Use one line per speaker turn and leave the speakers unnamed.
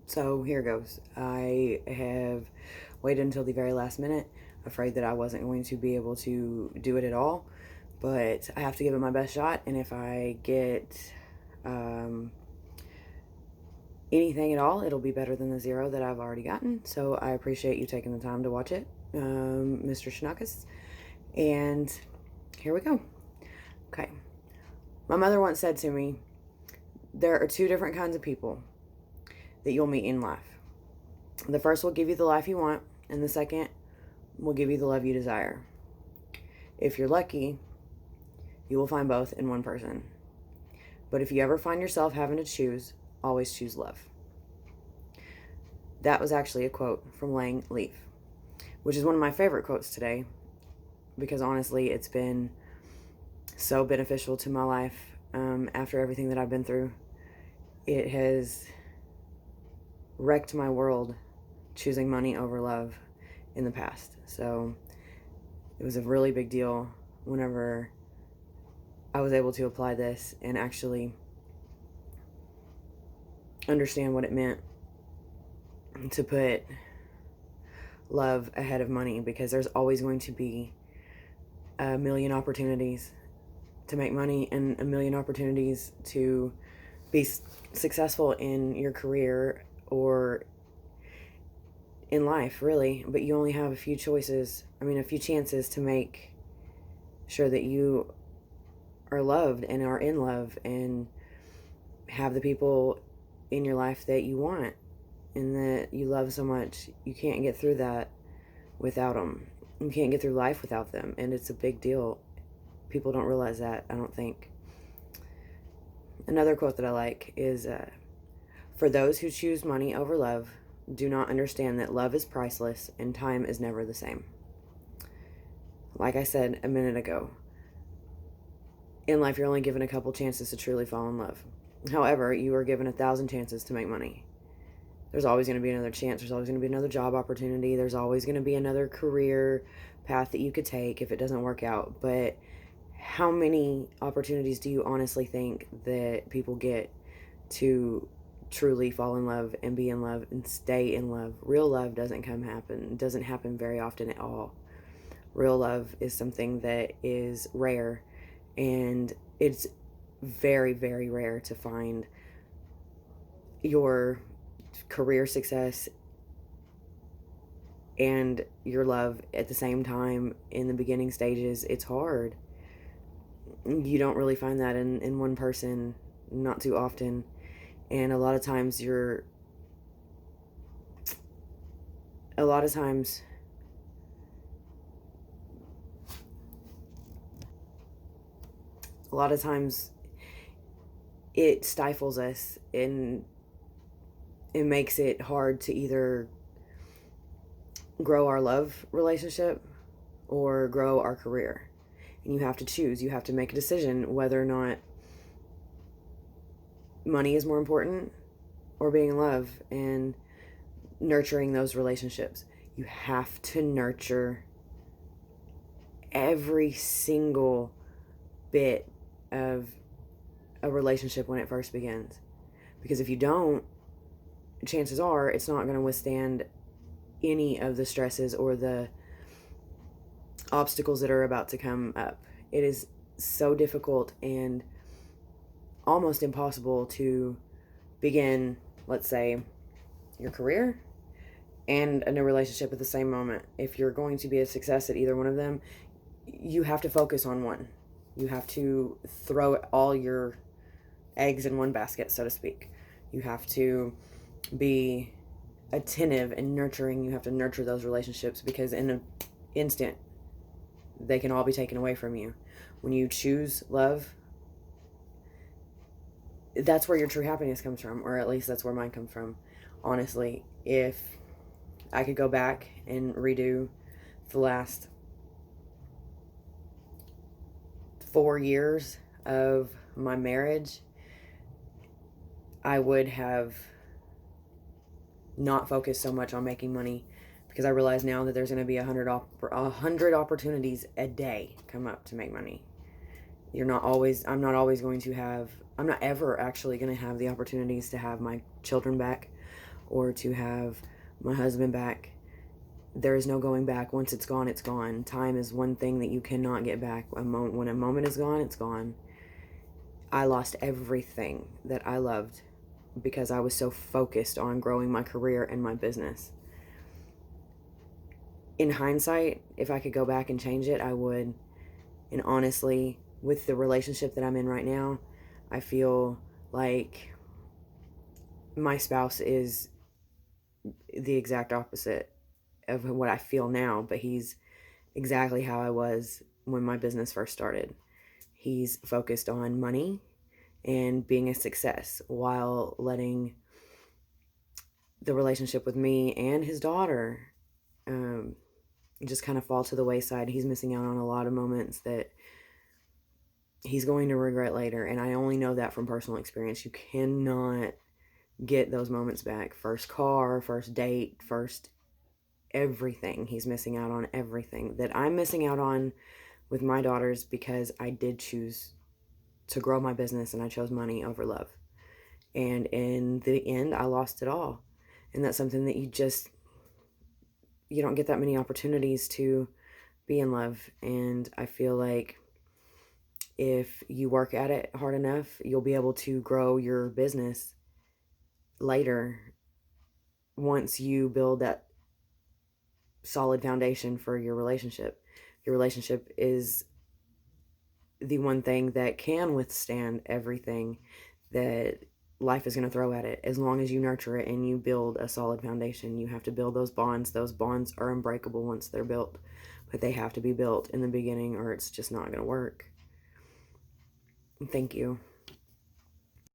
So here goes. I have waited until the very last minute, afraid that I wasn't going to be able to do it at all. But I have to give it my best shot, and if I get anything at all, it'll be better than the 0 that I've already gotten. So I appreciate you taking the time to watch it, Mr. Schnuckus. And here we go. Okay. My mother once said to me, there are 2 different kinds of people that you'll meet in life. The first will give you the life you want, and the second will give you the love you desire. If you're lucky, you will find both in one person. But if you ever find yourself having to choose, always choose love. That was actually a quote from Lang Leaf, which is one of my favorite quotes today, because honestly, it's been so beneficial to my life after everything that I've been through. It has wrecked my world choosing money over love in the past. So it was a really big deal whenever I was able to apply this and actually understand what it meant to put love ahead of money, because there's always going to be a million opportunities to make money and a million opportunities to be successful in your career or in life, really. But you only have a few chances to make sure that you are loved and are in love and have the people in your life that you want and that you love so much. You can't get through that without them. You can't get through life without them, and it's a big deal. People don't realize that, I don't think. Another quote that I like is, for those who choose money over love, do not understand that love is priceless and time is never the same. Like I said a minute ago, in life you're only given a couple chances to truly fall in love. However, you are given 1,000 chances to make money. There's always going to be another chance. There's always going to be another job opportunity. There's always going to be another career path that you could take if it doesn't work out. But how many opportunities do you honestly think that people get to truly fall in love and be in love and stay in love? Real love doesn't happen. It doesn't happen very often at all. Real love is something that is rare, and it's very, very rare to find your career success and your love at the same time in the beginning stages. It's hard. You don't really find that in one person, not too often. And a lot of times a lot of times it stifles us, and it makes it hard to either grow our love relationship or grow our career. And you have to choose. You have to make a decision whether or not money is more important or being in love and nurturing those relationships. You have to nurture every single bit of a relationship when it first begins. Because if you don't, chances are it's not going to withstand any of the stresses or the obstacles that are about to come up. It is so difficult and almost impossible to begin, let's say, your career and a new relationship at the same moment. If you're going to be a success at either one of them, you have to focus on one. You have to throw all your eggs in one basket, so to speak. You have to be attentive and nurturing. You have to nurture those relationships, because in an instant they can all be taken away from you. When you choose love, that's where your true happiness comes from, or at least that's where mine comes from. Honestly, if I could go back and redo the last 4 years of my marriage, I would have not focused so much on making money, because I realize now that there's going to be 100 opportunities a day come up to make money. I'm not ever actually going to have the opportunities to have my children back, or to have my husband back. There is no going back. Once it's gone, it's gone. Time is one thing that you cannot get back. When a moment is gone, it's gone. I lost everything that I loved because I was so focused on growing my career and my business. In hindsight, if I could go back and change it, I would. And honestly, with the relationship that I'm in right now, I feel like my spouse is the exact opposite of what I feel now, but he's exactly how I was when my business first started. He's focused on money and being a success while letting the relationship with me and his daughter just kind of fall to the wayside. He's missing out on a lot of moments that he's going to regret later, and I only know that from personal experience. You cannot get those moments back. First car, first date, first everything. He's missing out on everything that I'm missing out on with my daughters because I did choose to grow my business and I chose money over love. And in the end, I lost it all. And that's something that you don't get that many opportunities to be in love. And I feel like if you work at it hard enough, you'll be able to grow your business later once you build that solid foundation for your relationship. Your relationship is the one thing that can withstand everything that life is going to throw at it. As long as you nurture it and you build a solid foundation, you have to build those bonds. Those bonds are unbreakable once they're built, but they have to be built in the beginning or it's just not going to work. Thank you.